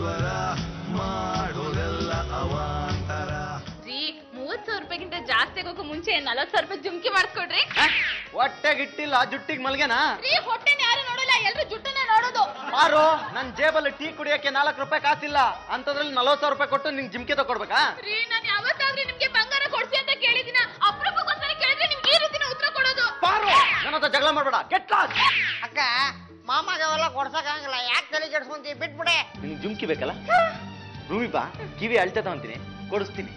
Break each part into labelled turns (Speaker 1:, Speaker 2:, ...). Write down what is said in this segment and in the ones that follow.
Speaker 1: ಈಶ್ವರ ಮಾಡೋದೆಲ್ಲ ಅವಾಂತರ.
Speaker 2: 30,000 ರೂಪಾಯಿಗಿಂತ ಜಾಸ್ತಿ ಆಗೋಕೆ ಮುಂಚೆ 40,000 ರೂಪಾಯಿ ಜುಮ್ಕಿ ಮಾಡಿಸ್ಕೊಡ್ರಿ.
Speaker 3: ಹೊಟ್ಟೆಗಿಟ್ಟಿಲ್ಲ ಜುಟ್ಟಿಗೆ ಮಲ್ಗೆನಾ?
Speaker 2: ಹೊಟ್ಟೆನ ಯಾರು ನೋಡಲ್ಲ, ಎಲ್ರು ಜುಟ್ಟನ್ನೇ ನೋಡೋದು.
Speaker 3: ಮಾರು, ನನ್ ಜೇಬಲ್ಲಿ ಟೀ ಕುಡಿಯಕ್ಕೆ 4 ರೂಪಾಯಿ ಕಾಸಿಲ್ಲ ಅಂತದ್ರಲ್ಲಿ 40,000 ರೂಪಾಯಿ ಕೊಟ್ಟು ನಿಂಗೆ ಜಿಮ್ಕಿ ತಗೊಡ್ಬೇಕಾ?
Speaker 2: ನಾನು ಯಾವತ್ತಾದ್ರೂ ನಿಮ್ಗೆ ಬಂಗಾರ ಕೊಡ್ಸಿ ಅಂತ ಕೇಳಿದಿನ? ಅಪರೂಪಕ್ಕೊಂದ್ಸಲ ಕೇಳಿದ್ರೆ ನಿಮ್ಗೆ ಈ ರೀತಿನ ಉತ್ತರ ಕೊಡೋದು.
Speaker 3: ಪಾರು, ನನ್ನ ಹತ್ರ ಜಗಳ ಮಾಡ್ಬೇಡ, ಗೆಟ್ ಲಾಸ್ಟ್.
Speaker 4: ಅಕ್ಕ ಮಾಮಾಗ ಅವೆಲ್ಲ ಕೊಡ್ಸಕ್ಕಾಗಲ್ಲ, ಯಾಕೆ ತಲೆ ಕೆಡ್ಸ್ಕೊಂತೀವಿ, ಬಿಟ್ಬಿಡೆ.
Speaker 3: ನಿನ್ಗೆ ಜುಮ್ಕಿ ಬೇಕಲ್ಲ? ರೂಮಿ ಬಾ, ಕಿವಿ ಅಳ್ತದ ಅಂತೀನಿ, ಕೊಡಿಸ್ತೀನಿ.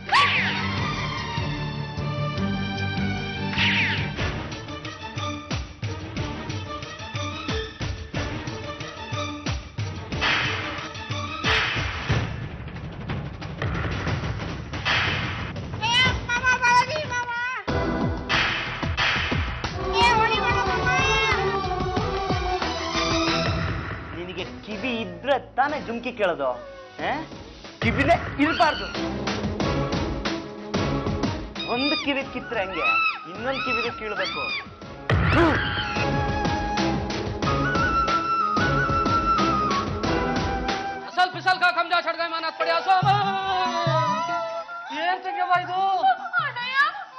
Speaker 3: ನಿನಗೆ ಕಿವಿ ಇದ್ರೆ ತಾನೇ ಜುಮ್ಕಿ ಕೇಳೋದು, ಕಿವಿನೇ ಇರಬಾರ್ದು. ಒಂದು ಕಿವಿ ಕಿತ್ರೆ ಹಂಗೆ ಇನ್ನೊಂದು ಕಿವಿಗೆ ಕೀಳ್ಬೇಕು.
Speaker 5: ಅಸಲ್ ಪಿಸಲ್ ಕಾ ಕಮ್ಜಾ ಛಡ್ ಗಯೆ ಮಾನತ್ ಪಡ್ಯಾ ಸೋ. ಏನ್ ತೆಗೆಯವ್ವ ಇದು?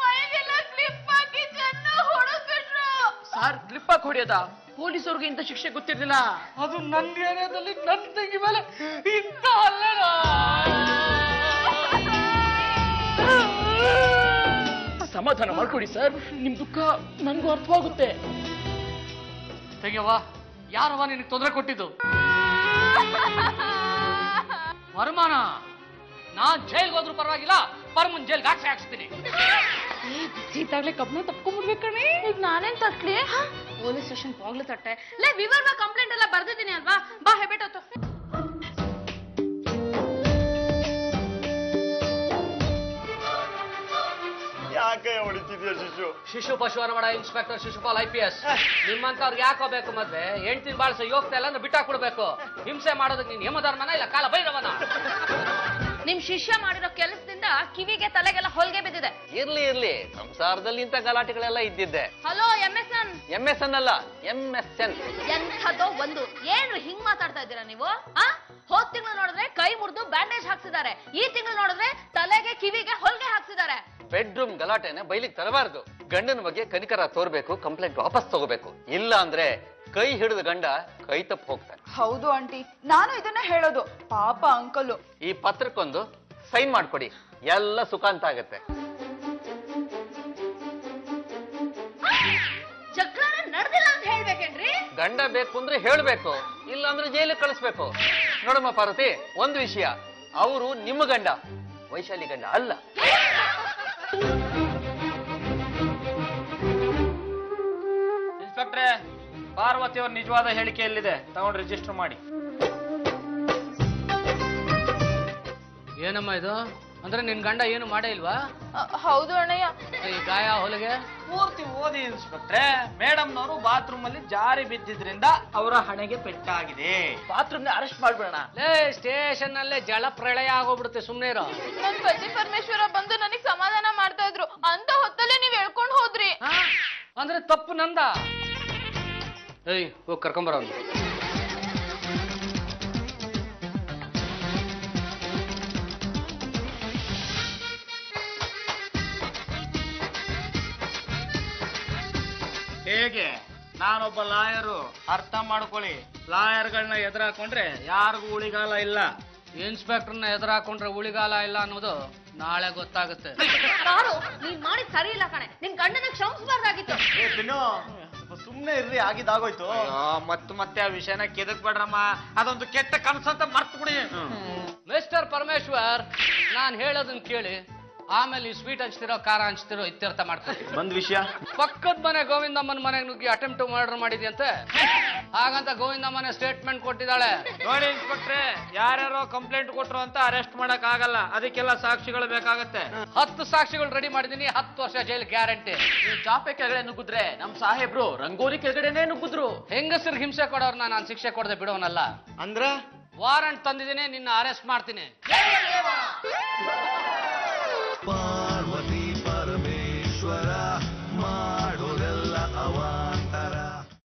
Speaker 2: ಮೈಗೆಲ್ಲ ಕ್ಲಿಪ್ ಹಾಕಿ ಚೆನ್ನಾಗಿ ಹೊಡೆದ್ಬಿಟ್ರು.
Speaker 5: ಸರ್ ಕ್ಲಿಪ್ ಹಾಕಿ ಹೊಡೆಯೋದಾ? ಪೊಲೀಸವ್ರಿಗೆ ಇಂಥ ಶಿಕ್ಷೆ ಗೊತ್ತಿರ್ಲಿಲ್ಲ. ಅದು ನನ್ನ ಏರಿಯಾದಲ್ಲಿ ನನ್ನ ತಂಗಿ ಮೇಲೆ ಇಂಥ ಅಲ್ಲೇನ? ಸಮಾಧಾನ ಮಾಡ್ಕೊಡಿ ಸರ್, ನಿಮ್ ದುಃಖ ನನ್ಗೂ ಅರ್ಥವಾಗುತ್ತೆ. ತೆಗೆಯವ್ವ, ಯಾರವ್ವ ನಿನಗೆ ತೊಂದರೆ ಕೊಟ್ಟಿದ್ದು? ವರಮಾನ, ನಾನ್ ಜೈಲ್ಗೆ ಹೋದ್ರೂ ಪರವಾಗಿಲ್ಲ, ಪರಮನ್ ಜೈಲ್ಗೆ ಹಾಕ್ಸ್ತೀನಿ.
Speaker 2: ಸೀತಾಗ್ಲೇ ಕಬ್ನ ತಪ್ಕೊಂಡ್ಬಿಡ್ಬೇಕಣೆ. ಈಗ ನಾನೇನ್ ತಟ್ಲಿ? ಪೊಲೀಸ್ ಸ್ಟೇಷನ್ ಹೋಗ್ಲಿ ತಟ್ಟೆ. ಲೇ ವಿವರ್ವ ಕಂಪ್ಲೇಂಟ್ ಎಲ್ಲ ಬರ್ದಿದ್ದೀನಿ ಅಲ್ವಾ, ಬಾ ಹೆಬಿಟ್ಟು.
Speaker 3: ಯಾಕೆ ಹೊಡಿತಿದ್ಯಾ ಶಿಶು?
Speaker 5: ಶಿಶು ಪಶುವರ್ಮಣ ಇನ್ಸ್ಪೆಕ್ಟರ್ ಶಿಶುಪಾಲ್ IPS. ನಿಮ್ಮಂತವ್ರಿಗೆ ಯಾಕೆ ಹೋಗ್ಬೇಕು ಮದ್ವೆ? ಹೆಂಡ್ತಿನ ಬಾಳ್ಸ ಯೋಗ್ತಾ ಇಲ್ಲ ಅಂದ್ರೆ ಬಿಟ್ಟಾಕ್ಬಿಡ್ಬೇಕು. ಹಿಂಸೆ ಮಾಡೋದಕ್ಕೆ ನೀನ್ ಯಮಧರ್ಮನ ಇಲ್ಲ ಕಾಲ ಭೈರವನ?
Speaker 2: ನಿಮ್ ಶಿಷ್ಯ ಮಾಡಿರೋ ಕೆಲಸದಿಂದ ಕಿವಿಗೆ ತಲೆಗೆಲ್ಲ ಹೊಲ್ಗೆ ಬಿದ್ದಿದೆ.
Speaker 6: ಇರ್ಲಿ ಸಂಸಾರದಲ್ಲಿ ಇಂಥ ಗಲಾಟೆಗಳೆಲ್ಲ ಇದ್ದಿದ್ದೆ.
Speaker 2: Hello MSN.
Speaker 6: MSN ಅಲ್ಲ, MSN.
Speaker 2: ಎಂಥದೋ ಒಂದು. ಏನು ಹಿಂಗ್ ಮಾತಾಡ್ತಾ ಇದ್ದೀರಾ ನೀವು? ಹೋದ್ ತಿಂಗಳು ನೋಡಿದ್ರೆ ಕೈ ಮುರಿದು ಬ್ಯಾಂಡೇಜ್ ಹಾಕ್ಸಿದ್ದಾರೆ, ಈ ತಿಂಗಳು ನೋಡಿದ್ರೆ ತಲೆಗೆ ಕಿವಿಗೆ ಹೊಲ್ಗೆ ಹಾಕ್ಸಿದ್ದಾರೆ.
Speaker 6: ಬೆಡ್ರೂಮ್ ಗಲಾಟೆನೆ ಬೈಲಿಗೆ ತರಬಾರ್ದು. ಗಂಡನ ಬಗ್ಗೆ ಕನಿಕರ ತೋರ್ಬೇಕು, ಕಂಪ್ಲೇಂಟ್ ವಾಪಸ್ ತಗೋಬೇಕು. ಇಲ್ಲ ಅಂದ್ರೆ ಕೈ ಹಿಡಿದ ಗಂಡ ಕೈ ತಪ್ಪು ಹೋಗ್ತಾನೆ.
Speaker 7: ಹೌದು ಆಂಟಿ, ನಾನು ಇದನ್ನ ಹೇಳೋದು. ಪಾಪ ಅಂಕಲು.
Speaker 6: ಈ ಪತ್ರಕ್ಕೊಂದು ಸೈನ್ ಮಾಡ್ಕೊಡಿ, ಎಲ್ಲ ಸುಖ ಅಂತ ಆಗತ್ತೆ.
Speaker 2: ಜಗಳನ ನಡೆದಿಲ್ಲ ಅಂತ ಹೇಳ್ಬೇಕೇನ್ರಿ?
Speaker 6: ಗಂಡ ಬೇಕು ಅಂದ್ರೆ ಹೇಳ್ಬೇಕು, ಇಲ್ಲ ಅಂದ್ರೆ ಜೈಲಿಗೆ ಕಳಿಸ್ಬೇಕು. ನೋಡಮ್ಮ ಪಾರ್ವತಿ, ಒಂದು ವಿಷಯ, ಅವರು ನಿಮ್ಮ ಗಂಡ, ವೈಶಾಲಿ ಗಂಡ ಅಲ್ಲ.
Speaker 5: ಇನ್ಸ್ಪೆಕ್ಟ್ರೆ, ಪಾರ್ವತಿ ಅವ್ರ ನಿಜವಾದ ಹೇಳಿಕೆ ಎಲ್ಲಿದೆ? ತಗೊಂಡು ರಿಜಿಸ್ಟರ್ ಮಾಡಿ. ಏನಮ್ಮ ಇದು? ಅಂದ್ರೆ ನಿನ್ ಗಂಡ ಏನು ಮಾಡೇ ಇಲ್ವಾ?
Speaker 7: ಹೌದು ಅಣ್ಣಯ್ಯ.
Speaker 5: ಈ ಗಾಯ ಹೊಲಿಗೆ
Speaker 8: ಪೂರ್ತಿ ಓದಿ ಇನ್ಸ್ಪೆಕ್ಟ್ರೆ. ಮೇಡಮ್ನವರು ಬಾತ್ರೂಮ್ ಅಲ್ಲಿ ಜಾರಿ ಬಿದ್ದಿದ್ರಿಂದ ಅವರ ಹಣೆಗೆ ಪೆಟ್ಟಾಗಿದೆ.
Speaker 3: ಬಾತ್ರೂಮ್ ಅರೆಸ್ಟ್ ಮಾಡ್ಬೇಡ.
Speaker 5: ಲೇ, ಸ್ಟೇಷನ್ ನಲ್ಲೇ ಜಲ ಪ್ರಳಯ ಆಗೋಗ್ಬಿಡುತ್ತೆ, ಸುಮ್ನೆ ಇರೋ.
Speaker 7: ನನ್ ಪತಿ ಪರಮೇಶ್ವರ ಬಂದು ನನಗ್ ಸಮಾಧಾನ ಮಾಡ್ತಾ ಇದ್ರು, ಅಂತ ಹೊತ್ತಲ್ಲೇ ನೀವ್ ಹೇಳ್ಕೊಂಡ್ ಹೋದ್ರಿ.
Speaker 5: ಅಂದ್ರೆ ತಪ್ಪು ನಂದ? ಏಯ್, ಹೋಗಿ ಕರ್ಕೊಂಬರ.
Speaker 8: ಹೇಗೆ? ನಾನೊಬ್ಬ ಲಾಯರು, ಅರ್ಥ ಮಾಡ್ಕೊಳ್ಳಿ. ಲಾಯರ್ಗಳನ್ನ ಎದುರಾಕೊಂಡ್ರೆ ಯಾರಿಗೂ ಉಳಿಗಾಲ ಇಲ್ಲ.
Speaker 5: ಇನ್ಸ್ಪೆಕ್ಟರ್ನ ಎದುರಾಕೊಂಡ್ರೆ ಉಳಿಗಾಲ ಇಲ್ಲ ಅನ್ನೋದು ನಾಳೆ ಗೊತ್ತಾಗುತ್ತೆ.
Speaker 2: ನೀನ್ ಮಾಡಿದ್ ಸರಿ ಇಲ್ಲ ಕಣೆ, ನಿನ್ ಗಂಡನ ಕ್ಷಮಿಸಬಾರ್ದಾಗಿತ್ತು.
Speaker 3: ಸುಮ್ನೆ ಇರ್ರಿ, ಆಗಿದ್ದಾಗೋಯ್ತು.
Speaker 8: ಮತ್ತೆ ಆ ವಿಷಯನ ಕೆದಕ್ಬೇಡ್ರಮ್ಮ, ಅದೊಂದು ಕೆಟ್ಟ ಕನಸಂತ ಮರ್ತು ಬಿಡಿ.
Speaker 5: ಮಿಸ್ಟರ್ ಪರಮೇಶ್ವರ್, ನಾನ್ ಹೇಳೋದನ್ನ ಕೇಳಿ, ಆಮೇಲೆ ಈ ಸ್ವೀಟ್ ಹಂಚ್ತಿರೋ, ಖಾರ ಹಂಚ್ತಿರೋ ಇತ್ಯರ್ಥ ಮಾಡ್ತೀವಿ.
Speaker 3: ಒಂದ್ ವಿಷಯ,
Speaker 5: ಪಕ್ಕದ ಮನೆ ಗೋವಿಂದಮ್ಮನ ಮನೆಗೆ ನುಗ್ಗಿ ಅಟೆಂಪ್ಟ್ ಮರ್ಡರ್ ಮಾಡಿದ್ಯಂತೆ. ಹಾಗಂತ ಗೋವಿಂದಮ್ಮನೆ ಸ್ಟೇಟ್ಮೆಂಟ್ ಕೊಟ್ಟಿದ್ದಾಳೆ.
Speaker 8: ನೋಡಿ ಇನ್ಸ್ಪೆಕ್ಟ್ರೆ, ಯಾರ್ಯಾರೋ ಕಂಪ್ಲೇಂಟ್ ಕೊಟ್ರು ಅಂತ ಅರೆಸ್ಟ್ ಮಾಡಕ್ ಆಗಲ್ಲ, ಅದಕ್ಕೆಲ್ಲ ಸಾಕ್ಷಿಗಳು ಬೇಕಾಗತ್ತೆ.
Speaker 5: 10 ಸಾಕ್ಷಿಗಳು ರೆಡಿ ಮಾಡಿದೀನಿ, 10 ವರ್ಷ ಜೈಲ್ ಗ್ಯಾರಂಟಿ.
Speaker 8: ನೀವು ಚಾಪೆ ಕೆಳಗಡೆ ನುಗ್ಗಿದ್ರೆ ನಮ್ ಸಾಹೇಬ್ರು ರಂಗೋಲಿ ಕೆಳಗಡೆನೆ ನುಗ್ಗಿದ್ರು.
Speaker 5: ಹೆಂಗಸರಿಗೆ ಹಿಂಸೆ ಕೊಡೋರ್ನ ನಾನು ಶಿಕ್ಷೆ ಕೊಡದೆ ಬಿಡೋನಲ್ಲ.
Speaker 3: ಅಂದ್ರೆ
Speaker 5: ವಾರಂಟ್ ತಂದಿದ್ದೀನಿ, ನಿನ್ನ ಅರೆಸ್ಟ್ ಮಾಡ್ತೀನಿ.